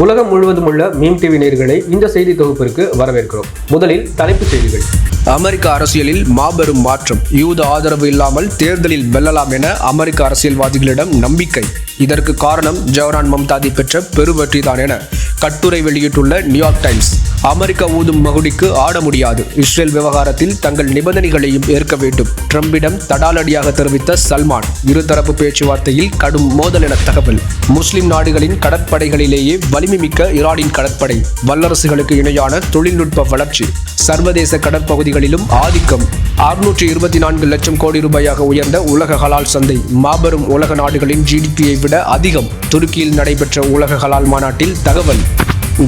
உலகம் முழுவதும் உள்ள மீம் டிவி நேயர்களை இந்த செய்தி தொகுப்பிற்கு வரவேற்கிறோம். முதலில் தலைப்புச் செய்திகள். அமெரிக்க அரசியலில் மாபெரும் மாற்றம். யூத ஆதரவு இல்லாமல் தேர்தலில் வெல்லலாம் என அமெரிக்க அரசியல்வாதிகளிடம் நம்பிக்கை. இதற்கு காரணம் ஜோரான் மம்தாதி பெற்ற பெருவெற்றிதான் என கட்டுரை வெளியிட்டுள்ள நியூயார்க் டைம்ஸ். அமெரிக்கா ஊதும் மகுடிக்கு ஆட முடியாது. இஸ்ரேல் விவகாரத்தில் தங்கள் நிபந்தனைகளையும் ஏற்க வேண்டும். ட்ரம்பிடம் தடாலடியாக தெரிவித்த சல்மான். இருதரப்பு பேச்சுவார்த்தையில் கடும் மோதல் என தகவல். முஸ்லிம் நாடுகளின் கடற்படைகளிலேயே வலிமை மிக்க ஈரானின் கடற்படை. வல்லரசுகளுக்கு இணையான தொழில்நுட்ப வளர்ச்சி. சர்வதேச கடற்பகுதிகளிலும் ஆதிக்கம். 624 லட்சம் கோடி ரூபாயாக உயர்ந்த உலக ஹலால் சந்தை. மாபெரும் உலக நாடுகளின் ஜிடிபியை விட அதிகம். துருக்கியில் நடைபெற்ற உலக ஹலால் மாநாட்டில் தகவல்.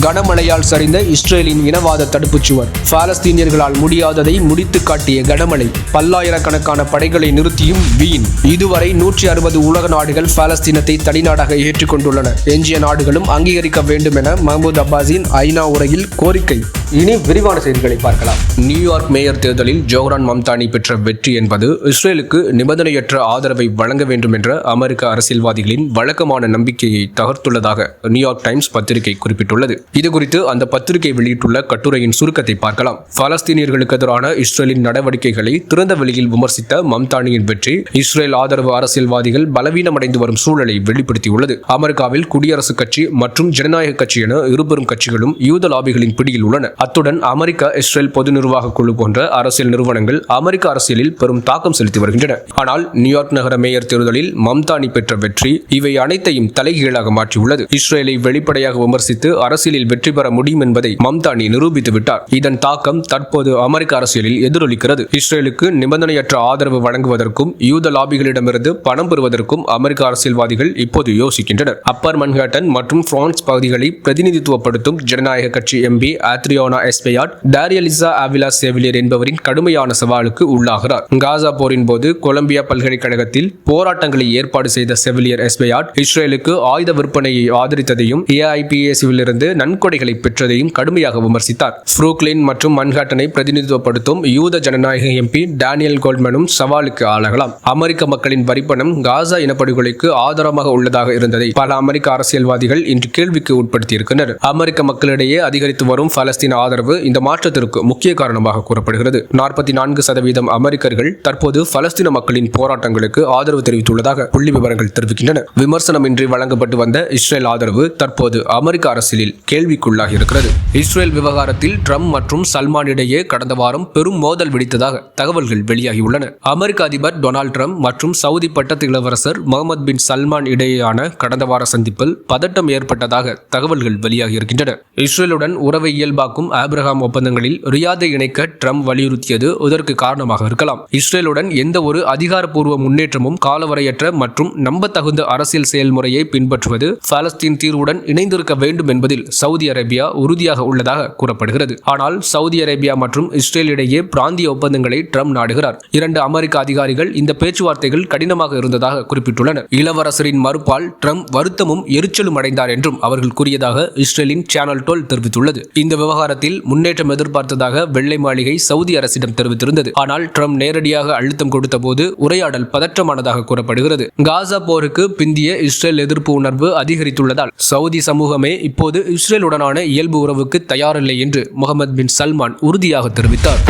கனமழையால் சரிந்த இஸ்ரேலின் இனவாத தடுப்புச் சுவர். பாலஸ்தீனியர்களால் முடியாததை முடித்து காட்டிய கனமழை. பல்லாயிரக்கணக்கான படைகளை நிறுத்தியும் வீண். இதுவரை 160 உலக நாடுகள் பாலஸ்தீனத்தை தனிநாடாக ஏற்றுக்கொண்டுள்ளன. எஞ்சிய நாடுகளும் அங்கீகரிக்க வேண்டும் என மஹ்மூத் அப்பாஸின் ஐநா உரையில் கோரிக்கை. இனி விரிவான செய்திகளை பார்க்கலாம். நியூயார்க் மேயர் தேர்தலில் ஜோரான் மம்தானி பெற்ற வெற்றி என்பது இஸ்ரேலுக்கு நிபந்தனையற்ற ஆதரவை வழங்க வேண்டும் என்ற அமெரிக்க அரசியல்வாதிகளின் வழக்கமான நம்பிக்கையை தகர்த்துள்ளதாக நியூயார்க் டைம்ஸ் பத்திரிகை குறிப்பிட்டுள்ளது. இதுகுறித்து அந்த பத்திரிகை வெளியிட்டுள்ள கட்டுரையின் சுருக்கத்தை பார்க்கலாம். பாலஸ்தீனியர்களுக்கு எதிரான இஸ்ரேலின் நடவடிக்கைகளை திறந்த வெளியில் விமர்சித்த மம்தானியின் வெற்றி இஸ்ரேல் ஆதரவு அரசியல்வாதிகள் பலவீனமடைந்து வரும் சூழலை வெளிப்படுத்தியுள்ளது. அமெரிக்காவில் குடியரசுக் கட்சி மற்றும் ஜனநாயக கட்சி என இருபெரும் கட்சிகளும் யூத லாபிகளின் பிடியில் உள்ளன. அத்துடன் அமெரிக்கா இஸ்ரேல் பொது நிர்வாக குழு போன்ற அரசியல் நிறுவனங்கள் அமெரிக்க அரசியலில் பெரும் தாக்கம் செலுத்தி வருகின்றன. ஆனால் நியூயார்க் நகர மேயர் தேர்தலில் மம்தானி பெற்ற வெற்றி இவை அனைத்தையும் தலைகீழாக மாற்றியுள்ளது. இஸ்ரேலை வெளிப்படையாக விமர்சித்து அரசியலில் வெற்றி பெற முடியும் என்பதை மம்தானி நிரூபித்து விட்டார். இதன் தாக்கம் தற்போது அமெரிக்க அரசியலில் எதிரொலிக்கிறது. இஸ்ரேலுக்கு நிபந்தனையற்ற ஆதரவு வழங்குவதற்கும் யூத லாபிகளிடமிருந்து பணம் பெறுவதற்கும் அமெரிக்க அரசியல்வாதிகள் இப்போது யோசிக்கின்றனர். அப்பர் மன்ஹாட்டன் மற்றும் பிரான்ஸ் பகுதிகளை பிரதிநிதித்துவப்படுத்தும் ஜனநாயக கட்சி எம்பி ஆத்ரியோனா எஸ்பெயாட் டாரியலிசா ஆவிலா சேவிலியர் என்பவரின் கடுமையான சவாலுக்கு உள்ளாகிறார். காசா போரின் போது கொலம்பியா பல்கலைக்கழகத்தில் போராட்டங்களை ஏற்பாடு செய்த செவிலியர் எஸ்பெயாட் இஸ்ரேலுக்கு ஆயுத விற்பனையை ஆதரித்ததையும் ஏஐபிஏசியிலிருந்து நன்கொடைகளை பெற்றதையும் கடுமையாக விமர்சித்தார். புரூக்ளின் மற்றும் மன்ஹாட்டனை பிரதிநிதித்துவப்படுத்தும் யூத ஜனநாயக எம்பி டேனியல் கோல்ட்மனும் சவாலுக்கு ஆளாகலாம். அமெரிக்க மக்களின் வரிப்பணம் காசா இனப்படுகொலைக்கு ஆதாரமாக உள்ளதாக இருந்ததை பல அமெரிக்க அரசியல்வாதிகள் இன்று கேள்விக்கு உட்படுத்தியிருக்கின்றனர். அமெரிக்க மக்களிடையே அதிகரித்து வரும் பாலஸ்தீன ஆதரவு இந்த மாற்றத்திற்கு முக்கிய காரணமாக கூறப்படுகிறது. 44% அமெரிக்கர்கள் தற்போது பாலஸ்தீன மக்களின் போராட்டங்களுக்கு ஆதரவு தெரிவித்துள்ளதாக புள்ளி விவரங்கள் தெரிவிக்கின்றன. விமர்சனமின்றி வழங்கப்பட்டு வந்த இஸ்ரேல் ஆதரவு தற்போது அமெரிக்க அரசியலில் கேள்விக்குள்ளாகி இருக்கிறது. இஸ்ரேல் விவகாரத்தில் ட்ரம்ப் மற்றும் சல்மான் இடையே கடந்த வாரம் பெரும் மோதல் வெடித்ததாக தகவல்கள் வெளியாகியுள்ளன. அமெரிக்க அதிபர் டொனால்ட் ட்ரம்ப் மற்றும் சவுதி பட்டத்து இளவரசர் முகமது பின் சல்மான் இடையேயான கடந்த வார சந்திப்பில் பதட்டம் ஏற்பட்டதாக தகவல்கள் வெளியாகியிருக்கின்றன. இஸ்ரேலுடன் உறவை இயல்பாக்கும் ஆபிரகாம் ஒப்பந்தங்களில் ரியாதை இணைக்க ட்ரம்ப் வலியுறுத்தியது இதற்கு காரணமாக இருக்கலாம். இஸ்ரேலுடன் எந்த ஒரு அதிகாரப்பூர்வ முன்னேற்றமும் காலவரையற்ற மற்றும் நம்பத்தகுந்த அரசியல் செயல்முறையை பின்பற்றுவது பாலஸ்தீன் தீர்வுடன் இணைந்திருக்க வேண்டும் என்பதில் சவுதி அரேபியா உறுதியாக உள்ளதாக கூறப்படுகிறது. ஆனால் சவுதி அரேபியா மற்றும் இஸ்ரேல் இடையே பிராந்திய ஒப்பந்தங்களை ட்ரம்ப் நாடுகிறார். 2 அமெரிக்க அதிகாரிகள் இந்த பேச்சுவார்த்தைகள் கடினமாக இருந்ததாக குறிப்பிட்டுள்ளனர். இளவரசரின் மறுப்பால் ட்ரம்ப் வருத்தமும் எரிச்சலும் அடைந்தார் என்றும் அவர்கள் கூறியதாக இஸ்ரேலின் சேனல் 12 தெரிவித்துள்ளது. இந்த விவகாரத்தில் முன்னேற்றம் எதிர்பார்த்ததாக வெள்ளை மாளிகை சவுதி அரசிடம் தெரிவித்திருந்தது. ஆனால் ட்ரம்ப் நேரடியாக அழுத்தம் கொடுத்த போது உரையாடல் பதற்றமானதாக கூறப்படுகிறது. காசா போருக்கு பிந்திய இஸ்ரேல் எதிர்ப்பு உணர்வு அதிகரித்துள்ளதால் சவுதி சமூகமே இப்போது இஸ்ரேலுடனான இயல்பு உறவுக்கு தயாரில்லை என்று முகமது பின் சல்மான் உறுதியாக தெரிவித்தார்.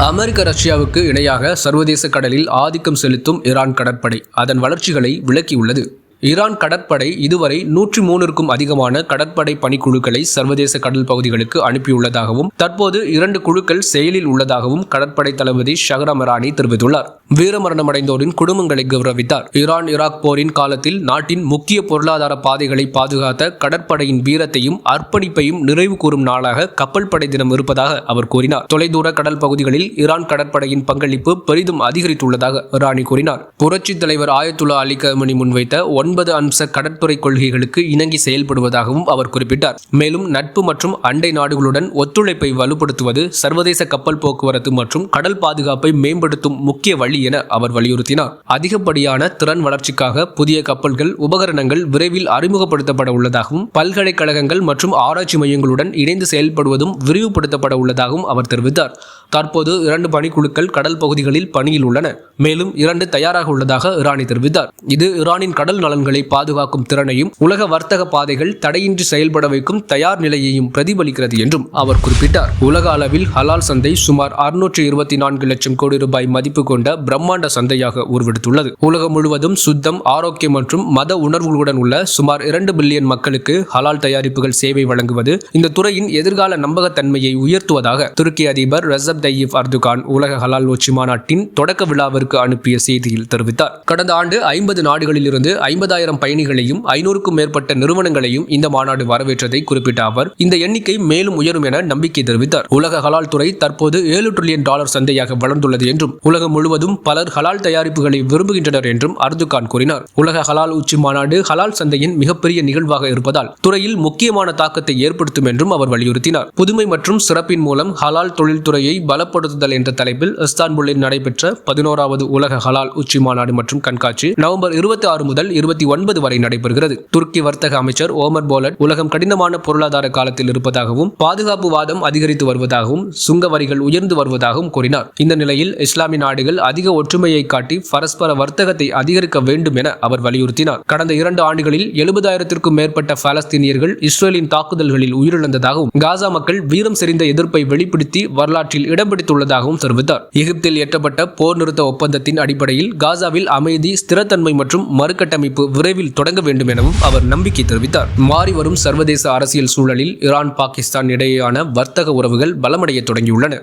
அமெரிக்க ரஷ்யாவுக்கு இணையாக சர்வதேச கடலில் ஆதிக்கம் செலுத்தும் ஈரான் கடற்படை அதன் வளர்ச்சிகளை விளக்கியுள்ளது. ஈரான் கடற்படை இதுவரை 103க்கும் அதிகமான கடற்படை பணிக்குழுக்களை சர்வதேச கடல் பகுதிகளுக்கு அனுப்பியுள்ளதாகவும் தற்போது 2 குழுக்கள் செயலில் உள்ளதாகவும் கடற்படை தளபதி ஷஹ்ராம் இரானி தெரிவித்துள்ளார். வீரமரணமடைந்தோரின் குடும்பங்களை கௌரவித்தார். ஈரான் ஈராக் போரின் காலத்தில் நாட்டின் முக்கிய பொருளாதார பாதைகளை பாதுகாத்த கடற்படையின் வீரத்தையும் அர்ப்பணிப்பையும் நிறைவு கூறும் நாளாக கப்பல் படை தினம் இருப்பதாக அவர் கூறினார். தொலைதூர கடல் பகுதிகளில் ஈரான் கடற்படையின் பங்களிப்பு பெரிதும் அதிகரித்துள்ளதாக இரானி கூறினார். புரட்சித் தலைவர் ஆயத்துல்லா அலி கமனி முன்வைத்த 9 அம்ச கடற்படை கொள்கைகளுக்கு இணங்கி செயல்படுவதாகவும் அவர் குறிப்பிட்டார். மேலும் நட்பு மற்றும் அண்டை நாடுகளுடன் ஒத்துழைப்பை வலுப்படுத்துவது சர்வதேச கப்பல் போக்குவரத்து மற்றும் கடல் பாதுகாப்பை மேம்படுத்தும் முக்கிய வழி என அவர் வலியுறுத்தினார். அதிகப்படியான திறன் வளர்ச்சிக்காக புதிய கப்பல்கள் உபகரணங்கள் விரைவில் அறிமுகப்படுத்தப்பட உள்ளதாகவும் பல்கலைக்கழகங்கள் மற்றும் ஆராய்ச்சி மையங்களுடன் இணைந்து செயல்படுவதும் விரிவுபடுத்தப்பட உள்ளதாகவும் அவர் தெரிவித்தார். தற்போது 2 பணிக்குழுக்கள் கடல் பகுதிகளில் பணியில் உள்ளன. மேலும் 2 தயாராக உள்ளதாக இரானி தெரிவித்தார். இது ஈரானின் கடல் நலன்களை பாதுகாக்கும் திறனையும் உலக வர்த்தக பாதைகள் தடையின்றி செயல்பட வைக்கும் தயார் நிலையையும் பிரதிபலிக்கிறது என்றும் அவர் குறிப்பிட்டார். உலக அளவில் ஹலால் சந்தை சுமார் 624 லட்சம் கோடி ரூபாய் மதிப்பு கொண்ட பிரம்மாண்ட சந்தையாக உருவெடுத்துள்ளது. உலகம் முழுவதும் சுத்தம், ஆரோக்கியம் மற்றும் மத உணர்வுகளுடன் உள்ள சுமார் 2 பில்லியன் மக்களுக்கு ஹலால் தயாரிப்புகள் சேவை வழங்குவது இந்த துறையின் எதிர்கால நம்பகத்தன்மையை உயர்த்துவதாக துருக்கி அதிபர் ரெசப் தையிப் எர்டோகான் உலக ஹலால் உச்சி மாநாட்டின் தொடக்க விழாவிற்கு அனுப்பிய செய்தியில் தெரிவித்தார். கடந்த ஆண்டு 50 நாடுகளில் இருந்து 50,000 பயணிகளையும் 500க்கும் மேற்பட்ட நிறுவனங்களையும் இந்த மாநாடு வரவேற்றதை குறிப்பிட்ட அவர் இந்த எண்ணிக்கை மேலும் உயரும் என நம்பிக்கை தெரிவித்தார். உலக ஹலால் துறை தற்போது $7 டிரில்லியன் சந்தையாக வளர்ந்துள்ளது என்றும் உலகம் முழுவதும் பலர் ஹலால் தயாரிப்புகளை விரும்புகின்றனர் என்றும் எர்டோகான் கூறினார். உலக ஹலால் உச்சி மாநாடு ஹலால் சந்தையின் மிகப்பெரிய நிகழ்வாக இருப்பதால் துறையில் முக்கியமான தாக்கத்தை ஏற்படுத்தும் என்றும் அவர் வலியுறுத்தினார். புதுமை மற்றும் சிறப்பின் மூலம் ஹலால் தொழில்துறையை பலப்படுத்துதல் என்ற தலைப்பில் இஸ்தான்புல்லில் நடைபெற்ற 11வது உலக ஹலால் உச்சி மாநாடு மற்றும் கண்காட்சி நவம்பர் 26 முதல் 29 வரை நடைபெறுகிறது. துருக்கி வர்த்தக அமைச்சர் ஓமர் போலட் உலகம் கடினமான பொருளாதார காலத்தில் இருப்பதாகவும் பாதுகாப்பு வாதம் அதிகரித்து வருவதாகவும் சுங்க வரிகள் உயர்ந்து வருவதாகவும் கூறினார். இந்த நிலையில் இஸ்லாமிய நாடுகள் அதிக ஒற்றுமையை காட்டி பரஸ்பர வர்த்தகத்தை அதிகரிக்க வேண்டும் என அவர் வலியுறுத்தினார். கடந்த 2 ஆண்டுகளில் 70,000க்கும் மேற்பட்ட பாலஸ்தீனியர்கள் இஸ்ரேலின் தாக்குதல்களில் உயிரிழந்ததாகவும் காசா மக்கள் வீரம் செறிந்த எதிர்ப்பை வெளிப்படுத்தி வரலாற்றில் இடம் பிடித்துள்ளதாகவும் தெரிவித்தார். எகிப்தில் எட்டப்பட்ட போர் நிறுத்த ஒப்பந்தத்தின் அடிப்படையில் காசாவில் அமைதி, ஸ்திரத்தன்மை மற்றும் மறுகட்டமைப்பு விரைவில் தொடங்க வேண்டும் எனவும் அவர் நம்பிக்கை தெரிவித்தார். மாறிவரும் சர்வதேச அரசியல் சூழலில் ஈரான், பாகிஸ்தான் இடையேயான வர்த்தக உறவுகள் பலமடைய தொடங்கியுள்ளன.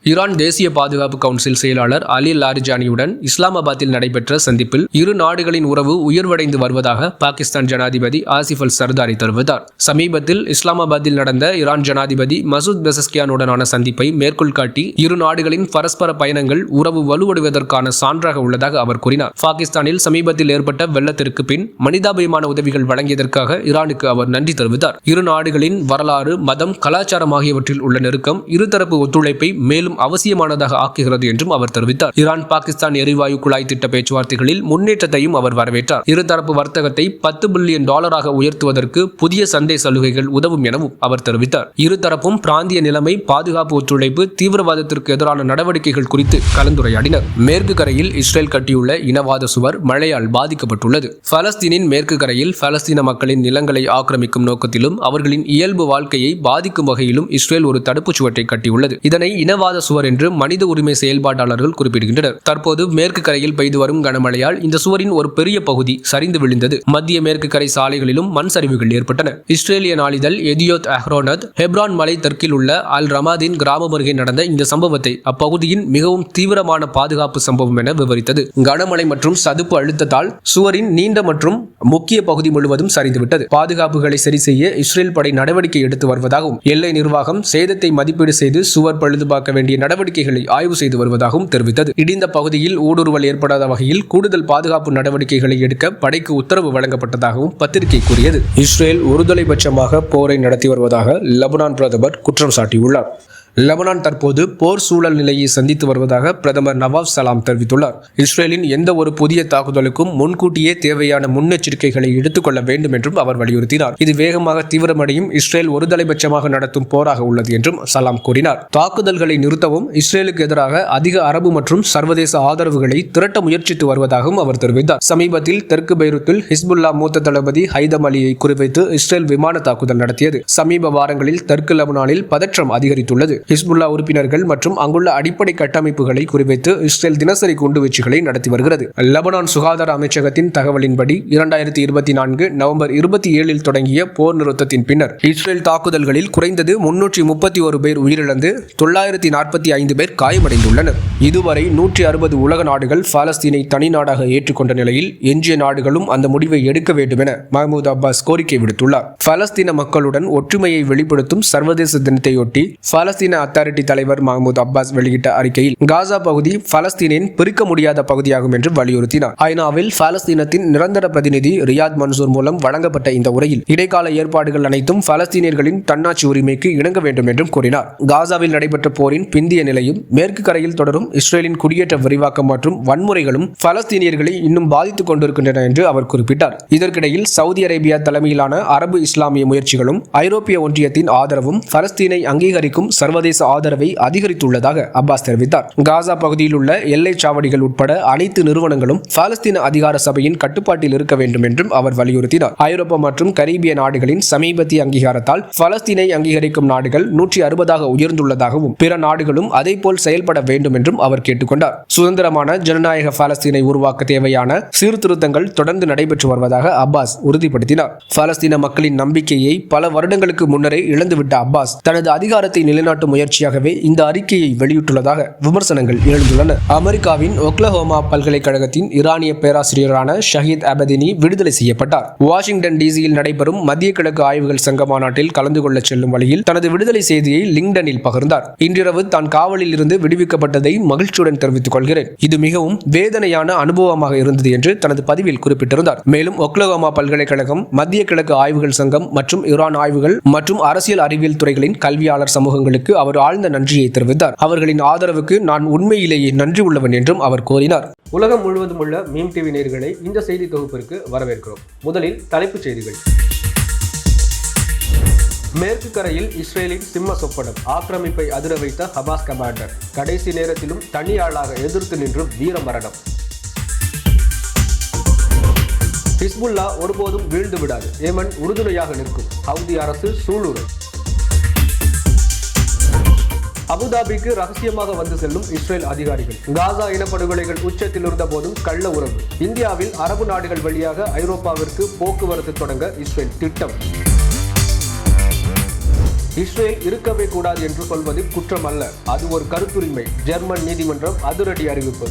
ஈரான் தேசிய பாதுகாப்பு கவுன்சில் செயலாளர் அலி லாரிஜானியுடன் இஸ்லாமாபாத்தில் நடைபெற்ற சந்திப்பில் இரு நாடுகளின் உறவு உயர்வடைந்து வருவதாக பாகிஸ்தான் ஜனாதிபதி ஆசிஃப் அல் சர்தாரி தெரிவித்தார். சமீபத்தில் இஸ்லாமாபாத்தில் நடந்த ஈரான் ஜனாதிபதி மசூத் பெசஸ்கியானுடனான சந்திப்பை மேற்கோள் காட்டி இரு நாடுகளின் பரஸ்பர பயணங்கள் உறவு வலுவடைவதற்கான சான்றாக உள்ளதாக அவர் கூறினார். பாகிஸ்தானில் சமீபத்தில் ஏற்பட்ட வெள்ளத்திற்கு பின் மனிதாபிமான உதவிகள் வழங்கியதற்காக ஈரானுக்கு அவர் நன்றி தெரிவித்தார். இரு நாடுகளின் வரலாறு, மதம், கலாச்சாரம் ஆகியவற்றில் உள்ள நெருக்கம் இருதரப்பு ஒத்துழைப்பை மேலும் அவசியமானதாக ஆக்குகிறது என்றும் அவர் தெரிவித்தார். ஈரான் பாகிஸ்தான் எரிவாயு குழாய் திட்ட பேச்சுவார்த்தைகளில் முன்னேற்றத்தையும் அவர் வரவேற்றார். இருதரப்பு வர்த்தகத்தை $10 பில்லியன் உயர்த்துவதற்கு புதிய சந்தை சலுகைகள் உதவும் எனவும் அவர் தெரிவித்தார். இருதரப்பும் பிராந்திய நிலைமை, பாதுகாப்பு ஒத்துழைப்பு, தீவிரவாதத்திற்கு எதிரான நடவடிக்கைகள் குறித்து கலந்துரையாடினர். மேற்கு கரையில் இஸ்ரேல் கட்டியுள்ள இனவாத சுவர் மழையால் பாதிக்கப்பட்டுள்ளது. பலஸ்தீனின் மேற்கு கரையில் பலஸ்தீன மக்களின் நிலங்களை ஆக்கிரமிக்கும் நோக்கத்திலும் அவர்களின் இயல்பு வாழ்க்கையை பாதிக்கும் வகையிலும் இஸ்ரேல் ஒரு தடுப்புச் சுவற்றை கட்டியுள்ளது. இதனை இனவாத சுவர் என்று மனித உரிமை செயல்பாட்டாளர்கள் குறிப்பிடுகின்றனர். தற்போது மேற்கு கரையில் பெய்து வரும் கனமழையால் இந்த சுவரின் ஒரு பெரிய பகுதி சரிந்து விழுந்தது. மத்திய மேற்கு கரை சாலைகளிலும் மண் சரிவுகள் ஏற்பட்டன. இஸ்ரேலிய நாளிதழ் எதியோத் அஹ்ரோனத் ஹெப்ரான் மலை தெற்கில் உள்ள அல் ரமாதின் கிராமம் அருகே நடந்த இந்த சம்பவத்தை அப்பகுதியின் மிகவும் தீவிரமான பாதுகாப்பு சம்பவம் என விவரித்தது. கனமழை மற்றும் சதுப்பு அழுத்தத்தால் சுவரின் நீண்ட மற்றும் முக்கிய பகுதி முழுவதும் சரிந்துவிட்டது. பாதுகாப்புகளை சரி செய்ய இஸ்ரேல் படை நடவடிக்கை எடுத்து வருவதாகவும் எல்லை நிர்வாகம் சேதத்தை மதிப்பீடு செய்து சுவர் பழுதுபார்க்க வேண்டிய நடவடிக்கைகளை ஆய்வு செய்து வருவதாகவும் தெரிவித்தது. இடிந்த பகுதியில் ஊடுருவல் ஏற்படாத வகையில் கூடுதல் பாதுகாப்பு நடவடிக்கைகளை எடுக்க படைக்கு உத்தரவு வழங்கப்பட்டதாகவும் பத்திரிகை கூறியது. இஸ்ரேல் ஒருதலைபட்சமாக போரை நடத்தி வருவதாக லெபனான் பிரதமர் குற்றம் சாட்டியுள்ளார். லெபனான் தற்போது போர் சூழல் நிலையை சந்தித்து வருவதாக பிரதமர் நவாப் சலாம் தெரிவித்துள்ளார். இஸ்ரேலின் எந்த ஒரு புதிய தாக்குதலுக்கும் முன்கூட்டியே தேவையான முன்னெச்சரிக்கைகளை எடுத்துக்கொள்ள வேண்டும் என்றும் அவர் வலியுறுத்தினார். இது வேகமாக தீவிரமடையும் இஸ்ரேல் ஒருதலைபட்சமாக நடத்தும் போராக உள்ளது என்றும் சலாம் கூறினார். தாக்குதல்களை நிறுத்தவும் இஸ்ரேலுக்கு எதிராக அதிக அரபு மற்றும் சர்வதேச ஆதரவுகளை திரட்ட முயற்சித்து வருவதாகவும் அவர் தெரிவித்தார். சமீபத்தில் தெற்கு பெய்ரூத்தில் ஹிஸ்புல்லா மூத்த தளபதி ஹைதம் அலியை குறிவைத்து இஸ்ரேல் விமான தாக்குதல் நடத்தியது. சமீப வாரங்களில் தெற்கு லெபனானில் பதற்றம் அதிகரித்துள்ளது. ஹிஸ்புல்லா உறுப்பினர்கள் மற்றும் அங்குள்ள அடிப்படை கட்டமைப்புகளை குறிவைத்து இஸ்ரேல் தினசரி குண்டுவீச்சுகளை நடத்தி வருகிறது. லெபனான் சுகாதார அமைச்சகத்தின் தகவலின்படி 2024 நவம்பர் 27 தொடங்கிய போர் நிறுத்தத்தின் பின்னர் இஸ்ரேல் தாக்குதல்களில் குறைந்தது 331 பேர் உயிரிழந்து 945 பேர் காயமடைந்துள்ளனர். இதுவரை 160 உலக நாடுகள் பாலஸ்தீனை தனி நாடாக ஏற்றுக்கொண்ட நிலையில் எஞ்சிய நாடுகளும் அந்த முடிவை எடுக்க வேண்டும் என மஹ்மூத் அப்பாஸ் கோரிக்கை விடுத்துள்ளார். பாலஸ்தீன மக்களுடன் ஒற்றுமையை வெளிப்படுத்தும் சர்வதேச தினத்தையொட்டி பாலஸ்தீன அத்தாரிட்டி தலைவர் மஹ்மூத் அப்பாஸ் வெளியிட்ட அறிக்கையில் காசா பகுதி பலஸ்தீனின் பிரிக்க முடியாத பகுதியாகும் என்று வலியுறுத்தினார். ஐநாவில் பாலஸ்தீனத்தின் நிரந்தர பிரதிநிதி ரியாத் மன்சூர் மூலம் வழங்கப்பட்ட இந்த உரையில் இடைக்கால ஏற்பாடுகள் அனைத்தும் பாலஸ்தீனியர்களின் தன்னாட்சி உரிமைக்கு இணங்க வேண்டும் என்றும் கூறினார். காசாவில் நடைபெற்ற போரின் பிந்திய நிலையும் மேற்கு கரையில் தொடரும் இஸ்ரேலின் குடியேற்ற விரிவாக்கம் மற்றும் வன்முறைகளும் பாலஸ்தீனியர்களை இன்னும் பாதித்துக் கொண்டிருக்கின்றன என்று அவர் குறிப்பிட்டார். இதற்கிடையில் சவுதி அரேபியா தலைமையிலான அரபு இஸ்லாமிய முயற்சிகளும் ஐரோப்பிய ஒன்றியத்தின் ஆதரவும் பாலஸ்தீனை அங்கீகரிக்கும் சர்வதேச சர்வதேச ஆதரவை அதிகரித்துள்ளதாக அப்பாஸ் தெரிவித்தார். காசா பகுதியில் உள்ள எல்லை சாவடிகள் உட்பட அனைத்து நிறுவனங்களும் பாலஸ்தீன அதிகார சபையின் கட்டுப்பாட்டில் இருக்க வேண்டும் என்றும் அவர் வலியுறுத்தினார். ஐரோப்பா மற்றும் கரீபிய நாடுகளின் சமீபத்திய அங்கீகாரத்தால் பாலஸ்தீனை அங்கீகரிக்கும் நாடுகள் 160 உயர்ந்துள்ளதாகவும் பிற நாடுகளும் அதேபோல் செயல்பட வேண்டும் என்றும் அவர் கேட்டுக்கொண்டார். சுதந்திரமான ஜனநாயக பாலஸ்தீனை உருவாக்க தேவையான சீர்திருத்தங்கள் தொடர்ந்து நடைபெற்று வருவதாக அப்பாஸ் உறுதிப்படுத்தினார். பாலஸ்தீன மக்களின் நம்பிக்கையை பல வருடங்களுக்கு முன்னரே இழந்துவிட்ட அப்பாஸ் தனது அதிகாரத்தை நிலைநாட்டும் முயற்சியாகவே இந்த அறிக்கையை வெளியிட்டுள்ளதாக விமர்சனங்கள் எழுந்துள்ளன. அமெரிக்காவின் ஒக்லஹோமா பல்கலைக்கழகத்தின் ஈரானிய பேராசிரியரான ஷஹீத் அபதினி விடுதலை செய்யப்பட்டார். வாஷிங்டன் டிசியில் நடைபெறும் மத்திய கிழக்கு ஆய்வுகள் சங்க மாநாட்டில் கலந்து கொள்ள செல்லும் வழியில் தனது விடுதலை செய்தியை லிங்க்டனில் பகிர்ந்தார். இன்றிரவு தான் காவலில் இருந்து விடுவிக்கப்பட்டதை மகிழ்ச்சியுடன் தெரிவித்துக் கொள்கிறேன். இது மிகவும் வேதனையான அனுபவமாக இருந்தது என்று தனது பதிவில் குறிப்பிட்டிருந்தார். மேலும் ஒக்லஹோமா பல்கலைக்கழகம், மத்திய கிழக்கு ஆய்வுகள் சங்கம் மற்றும் ஈரான் ஆய்வுகள் மற்றும் அரசியல் அறிவியல் துறைகளின் கல்வியாளர் சமூகங்களுக்கு அவர் ஆழ்ந்த நன்றியை தெரிவித்தார். அவர்களின் ஆதரவுக்கு நான் உண்மையிலேயே நன்றி உள்ளவன் என்றும் அவர் கூறினார். உலகம் முழுவதும் உள்ள மீம் டிவி நேயர்களை இந்த செய்தி தொகுப்பிற்கு வரவேற்கிறோம். முதலில் தலைப்புச் செய்திகள். மேற்கு கரையில் இஸ்ரேலின் சிம்ம சொப்பனம், ஆக்கிரமிப்பை அதிர வைத்த ஹமாஸ் கமாண்டர், கடைசி நேரத்திலும் தனியாளாக எதிர்த்து நின்று வீர மரணம். ஹிஸ்புல்லா ஒருபோதும் வீழ்ந்து விடாது, ஏமன் உறுதுணையாக நிற்கும், ஹவுதி அரசு சூளுரை. அபுதாபிக்கு ரகசியமாக வந்து செல்லும் இஸ்ரேல் அதிகாரிகள். காசா இனப்படுகொலைகள் உச்சத்தில் இருந்த போதும் கள்ள உறவு. இந்தியாவில் அரபு நாடுகள் வழியாக ஐரோப்பாவிற்கு போக்குவரத்து தொடங்க இஸ்ரேல் திட்டம். இஸ்ரேல் இருக்கவே கூடாது என்று சொல்வது குற்றம் அல்ல, அது ஒரு கருத்துரிமை. ஜெர்மன் நீதிமன்றம் அதிரடி அறிவிப்பு.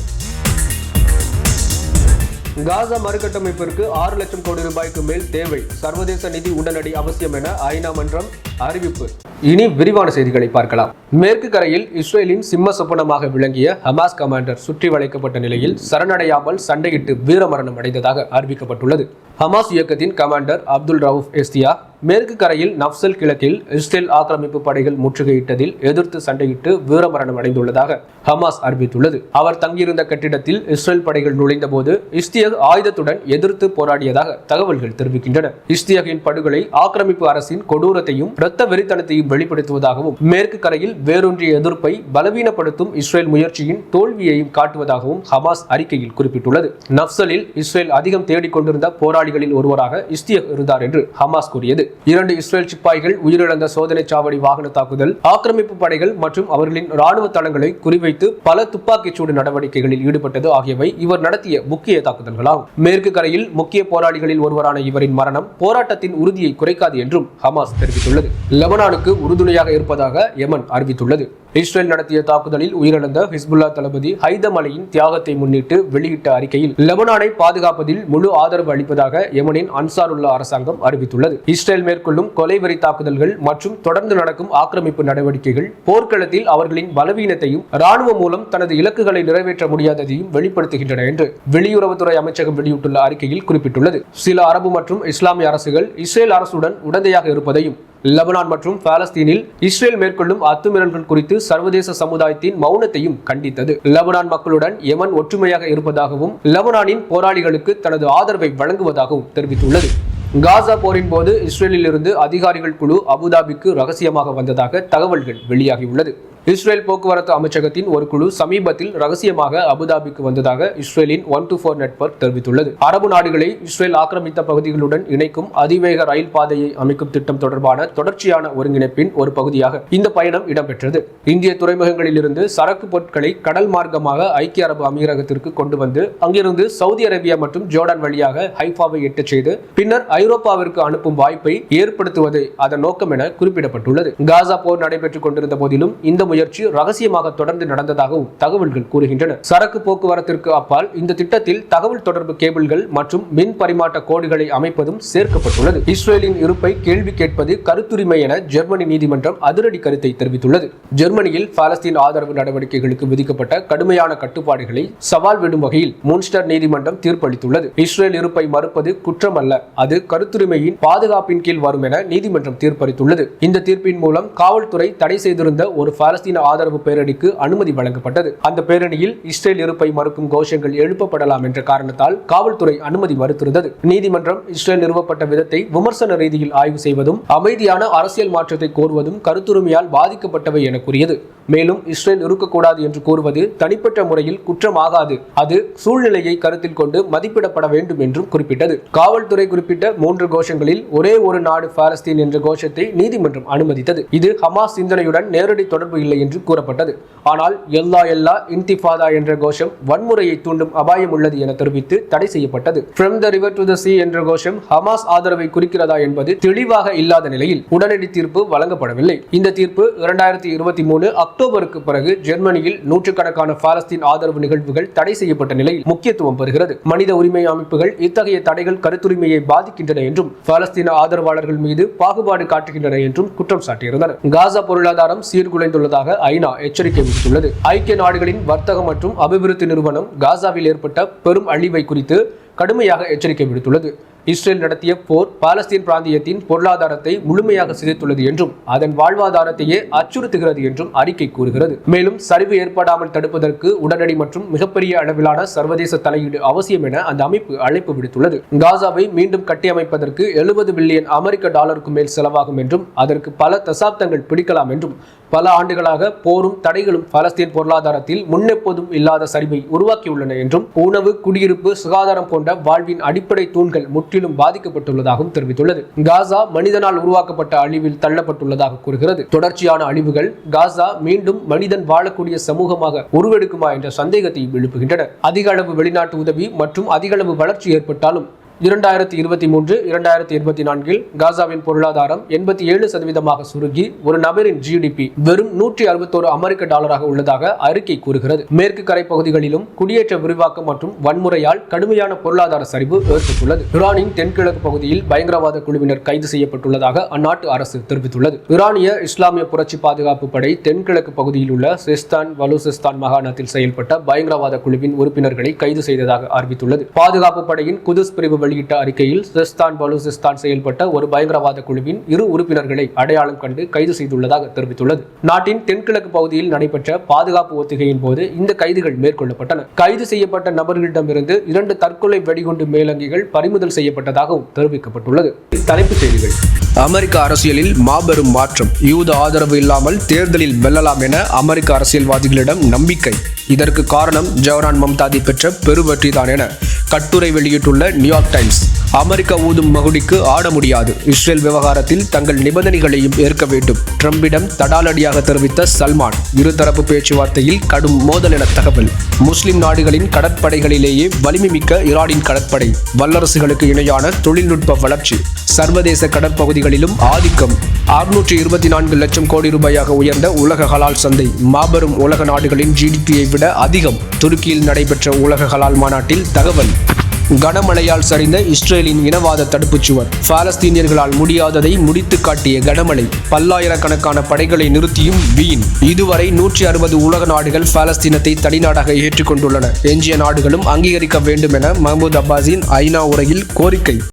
காசா மறுகட்டமைப்பிற்கு 6 லட்சம் கோடி ரூபாய்க்கு மேல் தேவை, சர்வதேச நிதி உடனடி அவசியம் என ஐநா மன்றம் அறிவிப்பு. இனி விரிவான செய்திகளை பார்க்கலாம். மேற்கு கரையில் இஸ்ரேலின் சிம்ம சொப்பனமாக விளங்கிய ஹமாஸ் கமாண்டர் சுற்றி வளைக்கப்பட்ட நிலையில் சரணடையாமல் சண்டையிட்டு வீரமரணம் அடைந்ததாக அறிவிக்கப்பட்டுள்ளது. ஹமாஸ் இயக்கத்தின் கமாண்டர் அப்துல் ரவுஃப் எஸ்தியா மேற்கு கரையில் நப்சல் கிழக்கில் இஸ்ரேல் ஆக்கிரமிப்பு படைகள் முற்றுகையிட்டதில் எதிர்த்து சண்டையிட்டு வீரமரணம் அடைந்துள்ளதாக ஹமாஸ் அறிவித்துள்ளது. அவர் தங்கியிருந்த கட்டிடத்தில் இஸ்ரேல் படைகள் நுழைந்த போது இஸ்தியக் ஆயுதத்துடன் எதிர்த்து போராடியதாக தகவல்கள் தெரிவிக்கின்றன. இஸ்தியகின் படுகொலை ஆக்கிரமிப்பு அரசின் கொடூரத்தையும் இரத்த வெறித்தனத்தையும் வெளிப்படுத்துவதாகவும் மேற்கு கரையில் வேரூன்றிய எதிர்ப்பை பலவீனப்படுத்தும் இஸ்ரேல் முயற்சியின் தோல்வியையும் காட்டுவதாகவும் ஹமாஸ் அறிக்கையில் குறிப்பிட்டுள்ளது. நப்சலில் இஸ்ரேல் அதிகம் தேடிக்கொண்டிருந்த போராளிகளில் ஒருவராக இஸ்தியக் இருந்தார் என்று ஹமாஸ் கூறியது. 2 இஸ்ரேல் சிப்பாய்கள் உயிரிழந்த சோதனை சாவடி வாகன தாக்குதல், ஆக்கிரமிப்பு படைகள் மற்றும் அவர்களின் ராணுவ தளங்களை குறிவைத்து பல துப்பாக்கிச்சூடு நடவடிக்கைகளில் ஈடுபட்டது ஆகியவை இவர் நடத்திய முக்கிய தாக்குதல்களாகும். மேற்கு கரையில் முக்கிய போராளிகளில் ஒருவரான இவரின் மரணம் போராட்டத்தின் உறுதியை குறைக்காது என்றும் ஹமாஸ் தெரிவித்துள்ளது. லெபனானுக்கு உறுதுணையாக இருப்பதாக யெமன் அறிவித்துள்ளது. இஸ்ரேல் நடத்திய தாக்குதலில் உயிரிழந்த ஹிஸ்புல்லா தளபதி ஹைதம் அலியின் தியாகத்தை முன்னிட்டு வெளியிட்ட அறிக்கையில் லெபனானை பாதுகாப்பதில் முழு ஆதரவு அளிப்பதாக யெமனின் அன்சாருல்லா அரசாங்கம் அறிவித்துள்ளது. இஸ்ரேல் மேற்கொள்ளும் கொலைவெறி தாக்குதல்கள் மற்றும் தொடர்ந்து நடக்கும் ஆக்கிரமிப்பு நடவடிக்கைகள் போர்க்களத்தில் அவர்களின் பலவீனத்தையும் ராணுவம் மூலம் தனது இலக்குகளை நிறைவேற்ற முடியாததையும் வெளிப்படுத்துகின்றன என்று வெளியுறவுத்துறை அமைச்சகம் வெளியிட்டுள்ள அறிக்கையில் குறிப்பிட்டுள்ளது. சில அரபு மற்றும் இஸ்லாமிய அரசுகள் இஸ்ரேல் அரசுடன் உடந்தையாக இருப்பதையும் லெபனான் மற்றும் பாலஸ்தீனில் இஸ்ரேல் மேற்கொள்ளும் அத்துமீறல்கள் குறித்து சர்வதேச சமுதாயத்தின் மௌனத்தையும் கண்டித்தது. லெபனான் மக்களுடன் யெமன் ஒற்றுமையாக இருப்பதாகவும் லெபனானின் போராளிகளுக்கு தனது ஆதரவை வழங்குவதாகவும் தெரிவித்துள்ளது. காசா போரின் போது இஸ்ரேலில் இருந்து அதிகாரிகள் குழு அபுதாபிக்கு ரகசியமாக வந்ததாக தகவல்கள் வெளியாகியுள்ளது. இஸ்ரேல் போக்குவரத்து அமைச்சகத்தின் ஒரு குழு சமீபத்தில் ரகசியமாக அபுதாபிக்கு வந்ததாக இஸ்ரேலின் 124 நெட்வொர்க் தெரிவித்துள்ளது. அரபு நாடுகளை இஸ்ரேல் ஆக்கிரமித்த பகுதிகளுடன் இணைக்கும் அதிவேக ரயில் பாதையை அமைக்கும் திட்டம் தொடர்பான தொடர்ச்சியான ஒருங்கிணைப்பின் ஒரு பகுதியாக இந்த பயணம் இடம்பெற்றது. இந்திய துறைமுகங்களில் இருந்து சரக்கு பொருட்களை கடல் மார்க்கமாக ஐக்கிய அரபு அமீரகத்திற்கு கொண்டு வந்து அங்கிருந்து சவுதி அரேபியா மற்றும் ஜோர்டான் வழியாக ஹைஃபாவை எட்டச் செய்து பின்னர் ஐரோப்பாவிற்கு அனுப்பும் வாய்ப்பை ஏற்படுத்துவதே அதன் நோக்கம் என குறிப்பிடப்பட்டுள்ளது. காசா போர் நடைபெற்றுக் கொண்டிருந்த போதிலும் இந்த முயற்சி ரகசியமாக தொடர்ந்து நடந்ததாகவும் தகவல்கள் கூறுகின்றன. சரக்கு போக்குவரத்திற்கு அப்பால் இந்த திட்டத்தில் தகவல் தொடர்பு கேபிள்கள் மற்றும் மின் பரிமாற்ற கோடுகளை அமைப்பதும் சேர்க்கப்பட்டுள்ளது. இஸ்ரேலின் இருப்பை கேள்வி கேட்பது கருத்துரிமை என ஜெர்மனி நீதிமன்றம் அதிரடி கருத்தை தெரிவித்துள்ளது. ஜெர்மனியில் பாலஸ்தீன் ஆதரவு நடவடிக்கைகளுக்கு விதிக்கப்பட்ட கடுமையான கட்டுப்பாடுகளை சவால் விடும் வகையில் முன்ஸ்டர் நீதிமன்றம் தீர்ப்பளித்துள்ளது. இஸ்ரேல் இருப்பை மறுப்பது குற்றம் அல்ல, அது கருத்துரிமையின் பாதுகாப்பின் கீழ் வரும் என நீதிமன்றம் தீர்ப்பளித்துள்ளது. இந்த தீர்ப்பின் மூலம் காவல்துறை தடை செய்திருந்த ஒரு பாலஸ்தீன் பாலஸ்தீன ஆதரவு பேரணிக்கு அனுமதி வழங்கப்பட்டது. அந்த பேரணியில் இஸ்ரேல் இருப்பை மறுக்கும் கோஷங்கள் எழுப்பப்படலாம் என்ற காரணத்தால் காவல்துறை அனுமதி மறுத்திருந்தது. நீதிமன்றம் இஸ்ரேல் நிறுவப்பட்ட விதத்தை விமர்சன ரீதியில் ஆய்வு செய்வதும் அமைதியான அரசியல் மாற்றத்தை கோருவதும் கருத்துரிமையால் பாதிக்கப்பட்டவை என கூறியது. மேலும் இஸ்ரேல் இருக்கக்கூடாது என்று கூறுவது தனிப்பட்ட முறையில் குற்றமாகாது, அது சூழ்நிலையை கருத்தில் கொண்டு மதிப்பிடப்பட வேண்டும் என்றும் குறிப்பிட்டது. காவல்துறை குறிப்பிட்ட 3 கோஷங்களில் ஒரே ஒரு நாடு பாலஸ்தீன் என்ற கோஷத்தை நீதிமன்றம் அனுமதித்தது. இது ஹமாஸ் சிந்தனையுடன் நேரடி தொடர்பு இல்லை என்று கூறப்பட்டது. ஆனால் எல்லா இன்திஃபாதா என்ற கோஷம் வன்முறையை தூண்டும் அபாயம் உள்ளது என தெரிவித்து தடை செய்யப்பட்டது. From the river to the sea என்ற கோஷம் ஹமாஸ் ஆதரவை குறிக்கிறதா என்பது தெளிவாக இல்லாத நிலையில் உடனடி தீர்ப்பு வழங்கப்படவில்லை. இந்த தீர்ப்பு 2023 அக்டோபருக்கு பிறகு ஜெர்மனியில் நூற்றுக்கணக்கான பாலஸ்தீன் ஆதரவு நிகழ்வுகள் தடை செய்யப்பட்ட நிலையில் முக்கியத்துவம் பெறுகிறது. மனித உரிமை அமைப்புகள் இத்தகைய தடைகள் கருத்துரிமையை பாதிக்கின்றன என்றும் பாலஸ்தீன ஆதரவாளர்கள் மீது பாகுபாடு காட்டுகின்றன என்றும் குற்றம் சாட்டியிருந்தனர். காசா பொருளாதாரம் சீர்குலைந்துள்ளதாக ஐநா எச்சரிக்கை விடுத்துள்ளது. ஐக்கிய நாடுகளின் வர்த்தக மற்றும் அபிவிருத்தி நிறுவனம் காசாவில் ஏற்பட்ட பெரும் அழிவை குறித்து கடுமையாக எச்சரிக்கை விடுத்துள்ளது. இஸ்ரேல் நடத்திய போர் பாலஸ்தீன் பிராந்தியத்தின் பொருளாதாரத்தை முழுமையாக சிதைத்துள்ளது என்றும் அதன் வாழ்வாதாரத்தையே அச்சுறுத்துகிறது என்றும் அறிக்கை கூறுகிறது. மேலும் சரிவு ஏற்படாமல் தடுப்பதற்கு உடனடி மற்றும் மிகப்பெரிய அளவிலான சர்வதேச தலையீடு அவசியம் என அந்த அமைப்பு அழைப்பு விடுத்துள்ளது. காசாவை மீண்டும் கட்டியமைப்பதற்கு $70 பில்லியன் அமெரிக்க மேல் செலவாகும் என்றும் அதற்கு பல தசாப்தங்கள் பிடிக்கலாம் என்றும் பல ஆண்டுகளாக போரும் தடைகளும் பாலஸ்தீன் பொருளாதாரத்தில் முன்னெப்போதும் இல்லாத சரிவை உருவாக்கியுள்ளன என்றும் உணவு, குடியிருப்பு, சுகாதாரம் போன்ற வாழ்வின் அடிப்படை தூண்கள் முற்றிலும் பாதிக்கப்பட்டுள்ளதாகவும் தெரிவித்துள்ளது. காசா மனிதனால் உருவாக்கப்பட்ட அழிவில் தள்ளப்பட்டுள்ளதாக கூறுகிறது. தொடர்ச்சியான அழிவுகள் காசா மீண்டும் மனிதன் வாழக்கூடிய சமூகமாக உருவெடுக்குமா என்ற சந்தேகத்தை எழுப்புகின்றன. அதிக அளவு வெளிநாட்டு உதவி மற்றும் அதிக அளவு வளர்ச்சி ஏற்பட்டாலும் 2023-2024 காசாவின் பொருளாதாரம் 87% சுருங்கி ஒரு நபரின் GDP வெறும் $161 உள்ளதாக அறிக்கை கூறுகிறது. மேற்கு கரை பகுதிகளிலும் குடியேற்ற விரிவாக்கம் மற்றும் வன்முறையால் கடுமையான பொருளாதார சரிவு ஏற்பட்டுள்ளது. ஈரானின் தென்கிழக்கு பகுதியில் பயங்கரவாத குழுவினர் கைது செய்யப்பட்டுள்ளதாக அந்நாட்டு அரசு தெரிவித்துள்ளது. ஈரானிய இஸ்லாமிய புரட்சி பாதுகாப்பு படை தென்கிழக்கு பகுதியில் உள்ள சிஸ்தான் பலூசிஸ்தான் மாகாணத்தில் செயல்பட்ட பயங்கரவாத குழுவின் உறுப்பினர்களை கைது செய்ததாக அறிவித்துள்ளது. பாதுகாப்பு படையின் குதுஸ் பிரிவு வெளியிட்ட அறிக்கையில் சிஸ்தான் பலூசிஸ்தான் செயல்பட்ட ஒரு பயங்கரவாத குழுவின் 2 உறுப்பினர்களை அடையாளம் கண்டு கைது செய்துள்ளதாக தெரிவித்துள்ளது. நாட்டின் தென்கிழக்கு பகுதியில் நடைபெற்ற பாதுகாப்பு ஒத்திகையின் போது இந்த கைதுகள் மேற்கொள்ளப்பட்டன. கைது செய்யப்பட்ட நபர்களிடமிருந்து 2 தற்கொலை வெடிகுண்டு மேலங்கிகள் பறிமுதல் செய்யப்பட்டதாகவும் தெரிவிக்கப்பட்டுள்ளது. தலைப்புச் செய்திகள். அமெரிக்க அரசியலில் மாபெரும் மாற்றம். யூத ஆதரவு இல்லாமல் தேர்தலில் வெல்லலாம் என அமெரிக்க அரசியல்வாதிகளிடம் நம்பிக்கை. இதற்கு காரணம் ஜோரான் மம்தாதி பெற்ற பெருவெற்றிதான் என கட்டுரை வெளியிட்டுள்ள நியூயார்க் டைம்ஸ். அமெரிக்கா ஊதும் மகுடிக்கு ஆட முடியாது. இஸ்ரேல் விவகாரத்தில் தங்கள் நிபந்தனைகளையும் ஏற்க வேண்டும். ட்ரம்பிடம் தடாலடியாக தெரிவித்த சல்மான். இருதரப்பு பேச்சுவார்த்தையில் கடும் மோதல் என தகவல். முஸ்லிம் நாடுகளின் கடற்படைகளிலேயே வலிமை மிக்க ஈரானின் கடற்படை. வல்லரசுகளுக்கு இணையான தொழில்நுட்ப வளர்ச்சி. சர்வதேச கடற்பகுதிகளிலும் ஆதிக்கம். 624 லட்சம் கோடி ரூபாயாக உயர்ந்த உலக ஹலால் சந்தை. மாபெரும் உலக நாடுகளின் GDP-யை விட அதிகம். துருக்கியில் நடைபெற்ற உலக ஹலால் மாநாட்டில் தகவல். கனமழையால் சரிந்த இஸ்ரேலின் இனவாத தடுப்புச்சுவர். பாலஸ்தீனியர்களால் முடியாததை முடித்து காட்டிய கனமழை. பல்லாயிரக்கணக்கான படைகளை நிறுத்தியும் வீண். இதுவரை 160 உலக நாடுகள் பாலஸ்தீனத்தை தனிநாடாக ஏற்றுக்கொண்டுள்ளன. எஞ்சிய நாடுகளும் அங்கீகரிக்க வேண்டும் என மஹ்மூத் அப்பாஸின் ஐநா உரையில் கோரிக்கை.